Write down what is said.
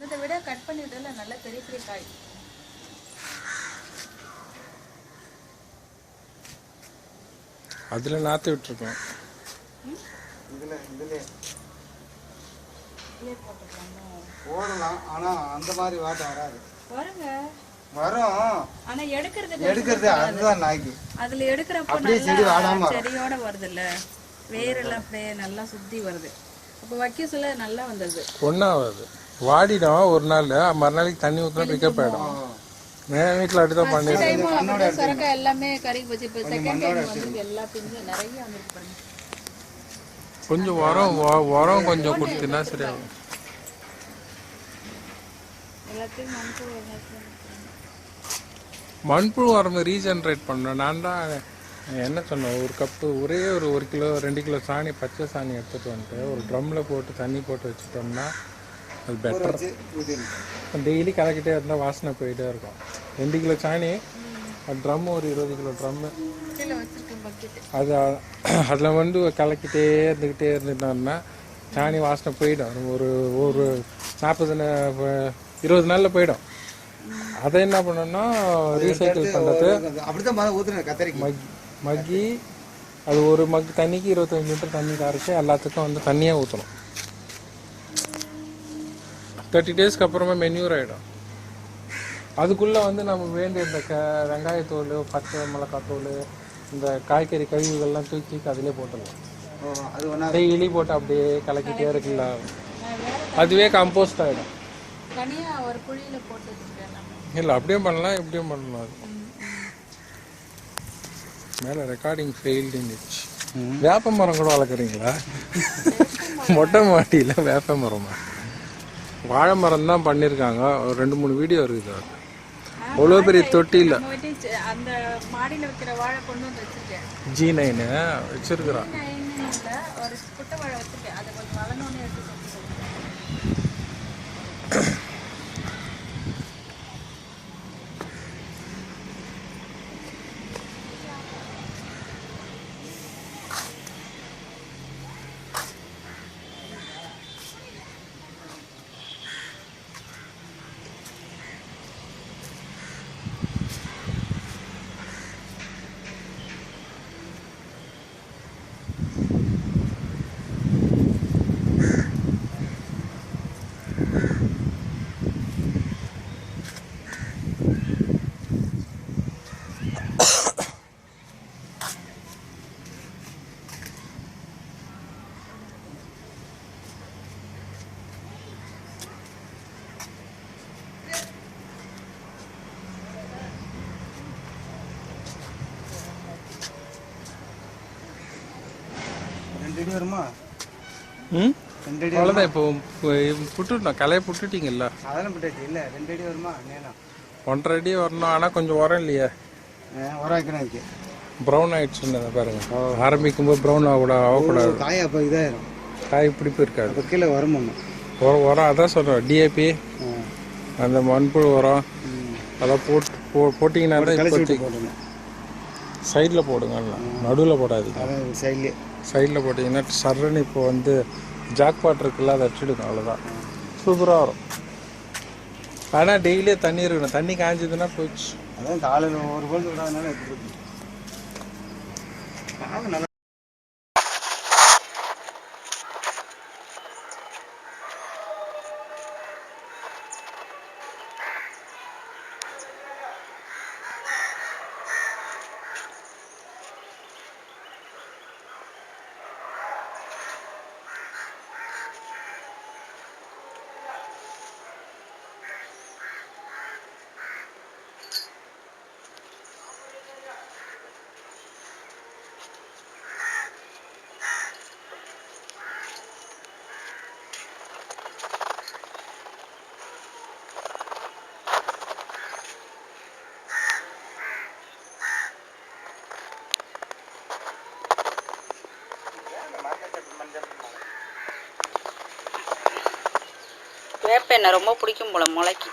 இதை விட கட் பண்ணிட்டல நல்ல பெரிய பெரிய காய். அதுல நாத்து விட்டுருக்கோம். இதுல போடலாம். ஆனா அந்த மாதிரி வாட்டை வராது. வருங்க. வரும். ஆனா எடுக்கிறது அதுதான் நாய்க்கு. அதுல எடுக்கிறப்போ செடியோட வருது இல்ல, வேரெல்லாம் அப்படியே நல்லா சுத்தி வருது. அப்போ வைக்க சொல்ல நல்லா வந்தது. ஒன்றாவது வாடிடும், ஒரு நாள் மறுநாளைக்கு தண்ணி ஊற்றினா பிக்கப் ஆகிடும். என் வீட்டில் அப்படிதான் பண்ணிடுறேன். சொரக்காய் எல்லாமே கறி வச்சு இப்போ செகண்ட் டைம் வந்து எல்லா பிஞ்சு நிறைய வந்துருக்கு பாருங்க. கொஞ்சம் உரம் கொஞ்சம் கொடுத்தீங்கன்னா சரியாகும். எல்லாத்தையும் மண்புழு உரம் ரீஜென்ரேட் பண்ணேன். நான் தான் என்ன சொன்னேன், ஒரு கப்பு ஒரே ஒரு கிலோ 2 கிலோ சாணி, பச்சை சாணி எடுத்துகிட்டு வந்துட்டு ஒரு ட்ரம்மில் போட்டு தண்ணி போட்டு வச்சுட்டோம்னா அது பெட்டர். டெய்லி கலக்கிட்டே இருந்தால் வாசனை போயிட்டே இருக்கும். 2 கிலோ சாணி, ட்ரம்மு ஒரு 20 கிலோ ட்ரம்மு, அது அதில் வந்து கலக்கிட்டே இருந்துக்கிட்டோம்னா சாணி வாசனை போயிடும். ஒரு 20 நாளில் போயிடும். அதை என்ன பண்ணோம்னா ரீசைக்கிள் பண்ணுறது. மக்கி அது ஒரு மக் தண்ணிக்கு 25 லிட்டர் தண்ணி கரைச்சி எல்லாத்துக்கும் வந்து தண்ணியாக ஊற்றணும். 30 டேஸ்க்கு அப்புறமா மென்யூர் ஆகிடும். அதுக்குள்ளே வந்து நம்ம வேண்டிய இந்த வெங்காயத்தோல், பச்சை மிளகாத்தூள், இந்த காய்கறி கழிவுகள்லாம் தூக்கி அதிலே போட்டுடலாம். டெய்லி போட்டு அப்படியே கலக்கிட்டே இருக்குல்ல, அதுவே கம்போஸ்ட் ஆகிடும். இல்லை அப்படியே பண்ணலாம், எப்படியும் பண்ணலாம். அது மேலே ரெக்கார்டிங் ஃபெயில்டு இருந்துச்சு. வேப்ப மரம் கூட வளர்க்குறீங்களா? மொட்டை மாட்டியில் வேப்ப மரமா? வாழை மரம் தான் பண்ணியிருக்காங்க. ஒரு 2-3 வீடியோ இருக்குது. அது அவ்வளோ பெரிய தொட்டியில் அந்த மாடியில் வைக்கிற வாழை கொண்டு வந்து வச்சுருக்கேன். G9 வச்சுருக்குறான். ஒரு குட்டை வாழை வச்சுருக்கேன். அதை கொஞ்சம் வளர்ந்தோன்னே எடுத்து வருமா? அவ்வளோதான். இப்போ புட்டுட்டோம், கலையை புட்டுட்டீங்கல்ல? அதெல்லாம் புட்டாச்சு. இல்லை 2 அடி வருமா? 1.5 அடி வரணும். ஆனால் கொஞ்சம் உரம் இல்லையா? உரம் வைக்கணும். ப்ரௌன் ஆகிடுச்சுன்னு பாருங்க. ஆரம்பிக்கும்போது ப்ரௌன் ஆகக்கூடாது. காய் அப்போ இதாயிரும். காய் பிடிப்பு இருக்காது. இப்போ கீழே வரும் உரம். அதான் சொல்கிறேன், DAP அந்த மண்புழு உரம் அதெல்லாம் போட்டிங்கன்னா தான். சைடில் போடுங்க, நடுவில் போடாதீங்க. சைடில் போட்டிங்கன்னா சர்ன்னு இப்போ வந்து ஜாக்பாட் இருக்குல்ல, அதை அடிச்சுடுங்க. அவ்வளோதான், சூப்பராக வரும். ஆனால் டெய்லியே தண்ணி இருக்கணும். தண்ணி காய்ஞ்சதுன்னா போச்சு. அதான் காலையில் ஒரு கோல் விடாதனால எப்படி இருக்கு. வேப்ப எண்ணெய் ரொம்ப பிடிக்கும் போல முளைக்கு.